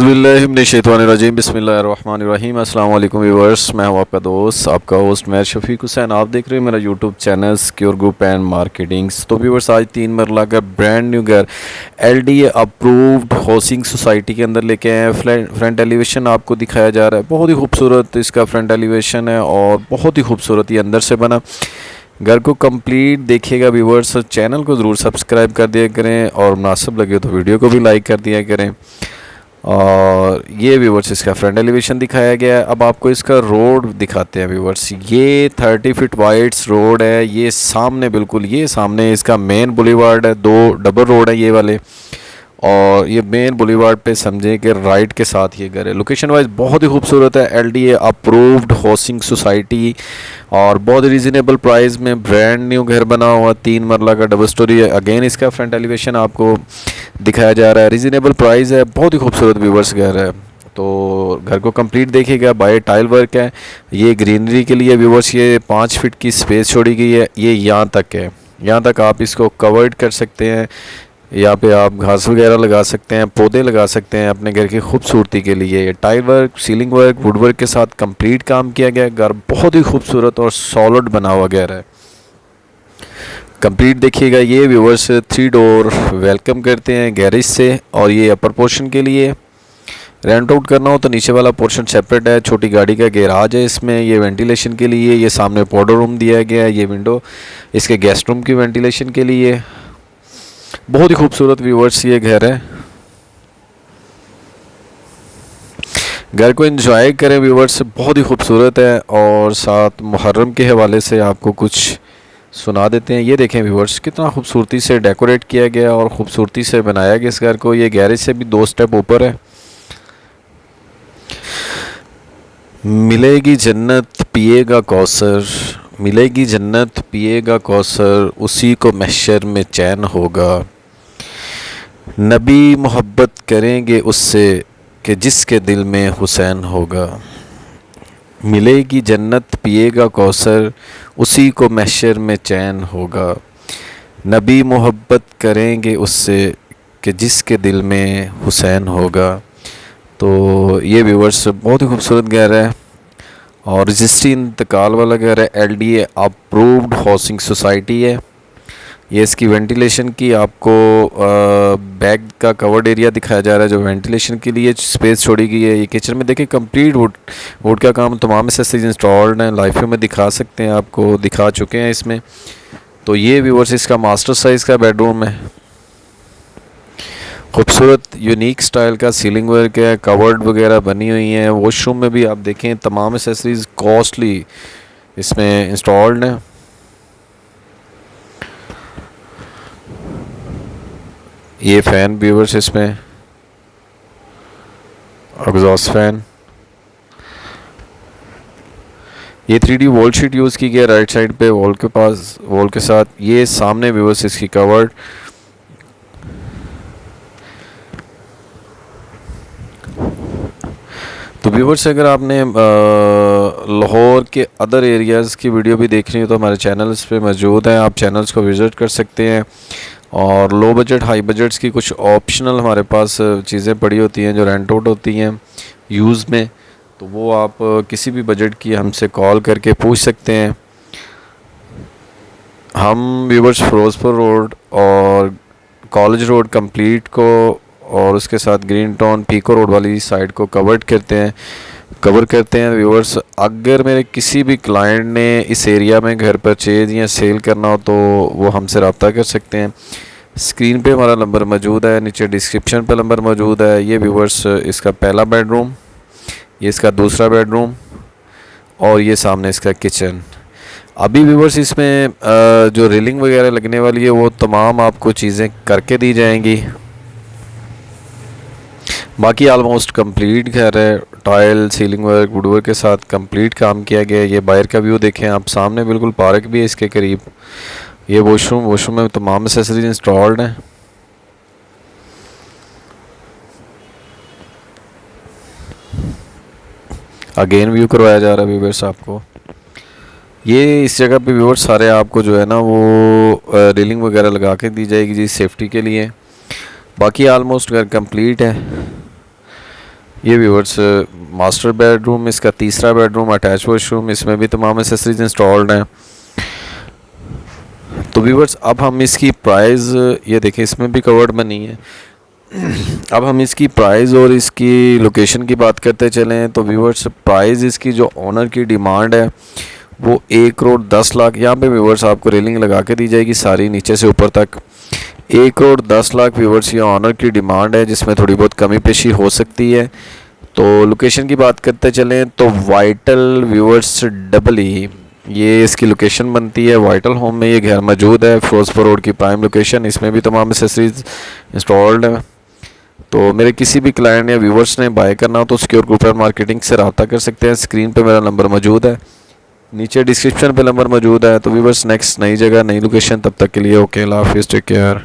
औज़ुबिल्लाहिमिनश्शैतानिर्रजीम बिस्मिल्लाहिर्रहमानिर्रहीम। अस्सलाम वालेकुम व्यूअर्स, मैं हूं आपका दोस्त, आपका होस्ट मैं शफीक हुसैन। आप देख रहे हैं मेरा YouTube channel secure group and marketings. तो व्यूअर्स, आज 3 मरला का ब्रांड न्यू घर LDA अप्रूव्ड हाउसिंग सोसाइटी के अंदर लेके आए हैं। फ्रंट एलिवेशन आपको दिखाया जा रहा है। बहुत ही खूबसूरत इसका फ्रंट एलिवेशन है और बहुत ही खूबसूरत ये अंदर से बना। घर को कंप्लीट देखिएगा व्यूअर्स, चैनल को ज़रूर सब्सक्राइब कर दिया करें और मुनासिब लगे तो वीडियो को भी लाइक कर दिया करें। और ये व्यूवर्स इसका फ्रंट एलिवेशन दिखाया गया है। अब आपको इसका रोड दिखाते हैं व्यूवर्स। ये 30 फीट वाइड्स रोड है। ये सामने बिल्कुल ये सामने इसका मेन बुलेवार्ड है। 2 डबल रोड है ये वाले, और ये मेन बुलेवार्ड पे समझें कि राइट के साथ ये घर है। लोकेशन वाइज बहुत ही खूबसूरत है। LDA अप्रूव्ड हाउसिंग सोसाइटी और बहुत रीज़नेबल प्राइस में ब्रांड न्यू घर बना हुआ 3 मरला का डबल स्टोरी है। अगेन इसका फ्रंट एलिवेशन आपको दिखाया जा रहा है। रीज़नेबल प्राइस है, बहुत ही खूबसूरत व्यूवर्स घर है। तो घर को कंप्लीट देखिएगा। बाय टाइल वर्क है। ये ग्रीनरी के लिए व्यूवर्स ये 5 फीट की स्पेस छोड़ी गई है। ये यहाँ तक है, यहाँ तक आप इसको कवर्ड कर सकते हैं। यहाँ पे आप घास वगैरह लगा सकते हैं, पौधे लगा सकते हैं अपने घर की खूबसूरती के लिए। Tile work, ceiling work, would work के साथ कंप्लीट काम किया गया। घर बहुत ही खूबसूरत और सॉलिड बना हुआ घर है। कंप्लीट देखिएगा। ये व्यूवर्स 3 डोर वेलकम करते हैं गैरेज से, और ये अपर पोर्शन के लिए रेंट आउट करना हो तो नीचे वाला पोर्शन सेपरेट है। छोटी गाड़ी का गैराज है इसमें। ये वेंटिलेशन के लिए, ये सामने पाउडर रूम दिया गया है। ये विंडो इसके गेस्ट रूम की वेंटिलेशन के लिए। बहुत ही खूबसूरत व्यूवर्स ये घर है। घर को एंजॉय करें व्यूवर्स, बहुत ही खूबसूरत है। और साथ मुहर्रम के हवाले से आपको कुछ सुना देते हैं। ये देखें व्यूवर्स, कितना खूबसूरती से डेकोरेट किया गया और ख़ूबसूरती से बनाया गया इस घर को। ये गैरेज से भी 2 स्टेप ऊपर है। मिलेगी जन्नत पिएगा कौसर, मिलेगी जन्नत पिएगा कौसर, उसी को महशर में चैन होगा। नबी मोहब्बत करेंगे उससे कि जिसके दिल में हुसैन होगा। मिलेगी जन्नत पिएगा कौसर, उसी को महशर में चैन होगा। नबी मोहब्बत करेंगे उससे कि जिसके दिल में हुसैन होगा। तो ये व्यूवर्स बहुत ही खूबसूरत घर है और रजिस्ट्री इंतकाल वाला घर है। LDA अप्रूव्ड हाउसिंग सोसाइटी है। ये इसकी वेंटिलेशन की आपको बैक का कवर्ड एरिया दिखाया जा रहा है जो वेंटिलेशन के लिए स्पेस छोड़ी गई है। ये किचन में देखिए कंप्लीट वुड का काम, तमाम एक्सेसरीज इंस्टॉल्ड हैं। लाइफ में दिखा सकते हैं, आपको दिखा चुके हैं इसमें। तो ये व्यूवर्स इसका मास्टर साइज़ का बेडरूम है। खूबसूरत यूनिक स्टाइल का सीलिंग वर्क है, कवर्ड वगैरह बनी हुई हैं। वॉशरूम में भी आप देखें तमाम एक्सेसरीज कॉस्टली इसमें इंस्टॉल्ड हैं। ये फ़ैन व्यूवर्स इसमें एग्जॉस्ट फ़ैन। ये 3D वॉल शीट यूज़ की गई राइट साइड पे वॉल के पास, वॉल के साथ। ये सामने व्यूवर्स इसकी कवर्ड। तो व्यूवर्स, अगर आपने लाहौर के अदर एरियाज़ की वीडियो भी देखनी हो तो हमारे चैनल्स पे मौजूद है, आप चैनल्स को विज़िट कर सकते हैं। और लो बजट हाई बजट्स की कुछ ऑप्शनल हमारे पास चीज़ें पड़ी होती हैं जो रेंट आउट होती हैं यूज़ में। तो वो आप किसी भी बजट की हमसे कॉल करके पूछ सकते हैं। हम व्यूवर्स फिरोज़पुर रोड और कॉलेज रोड कंप्लीट को और उसके साथ ग्रीन टाउन पीको रोड वाली साइड को कवर करते हैं व्यूवर्स। अगर मेरे किसी भी क्लाइंट ने इस एरिया में घर परचेज या सेल करना हो तो वो हमसे रब्ता कर सकते हैं। स्क्रीन पे हमारा नंबर मौजूद है, नीचे डिस्क्रिप्शन पे नंबर मौजूद है। ये व्यूवर्स इसका पहला बेडरूम, ये इसका दूसरा बेडरूम और ये सामने इसका किचन। अभी व्यूवर्स इसमें जो रेलिंग वगैरह लगने वाली है वो तमाम आपको चीज़ें करके दी जाएंगी। बाकी ऑलमोस्ट कंप्लीट घर है। Tile, ceiling work, would work के साथ कंप्लीट काम किया गया है। ये बाहर का व्यू देखें आप, सामने बिल्कुल पार्क भी है इसके करीब। ये वॉशरूम में तमाम एक्सेसरीज इंस्टॉल्ड हैं। अगेन व्यू करवाया जा रहा है व्यूवर्स आपको। ये इस जगह पे व्यूवर्स सारे आपको जो है ना वो रेलिंग वगैरह लगा के दी जाएगी जी सेफ्टी के लिए। बाकी ऑलमोस्ट घर कंप्लीट है। ये व्यूअर्स मास्टर बेडरूम, इसका तीसरा बेडरूम, अटैच वॉशरूम, इसमें भी तमाम एसेसरीज इंस्टॉल्ड हैं। तो व्यूअर्स अब हम इसकी प्राइस, ये देखें इसमें भी कवर्ड बनी है। अब हम इसकी प्राइस और इसकी लोकेशन की बात करते चलें तो व्यूअर्स प्राइस इसकी जो ऑनर की डिमांड है वो 1,10,00,000, यहाँ पे व्यूअर्स आपको रेलिंग लगा के दी जाएगी सारी नीचे से ऊपर तक। 1,10,00,000 व्यूअर्स ये ऑनर की डिमांड है, जिसमें थोड़ी बहुत कमी पेशी हो सकती है। तो लोकेशन की बात करते चलें तो वाइटल व्यूअर्स डबल ई, ये इसकी लोकेशन बनती है। वाइटल होम में ये घर मौजूद है, फिरोजपुर रोड की प्राइम लोकेशन। इसमें भी तमाम एसेसरीज इंस्टॉल्ड है। तो मेरे किसी भी क्लाइंट या व्यूवर्स ने बाय करना हो तो सिक्योर ग्रुप एंड मार्केटिंग से रब्ता कर सकते हैं। स्क्रीन पे मेरा नंबर मौजूद है, नीचे डिस्क्रिप्शन पे नंबर मौजूद है। तो व्यूवर्स नेक्स्ट नई जगह नई लोकेशन, तब तक के लिए ओके, अल्लाह हाफिज़, टेक केयर।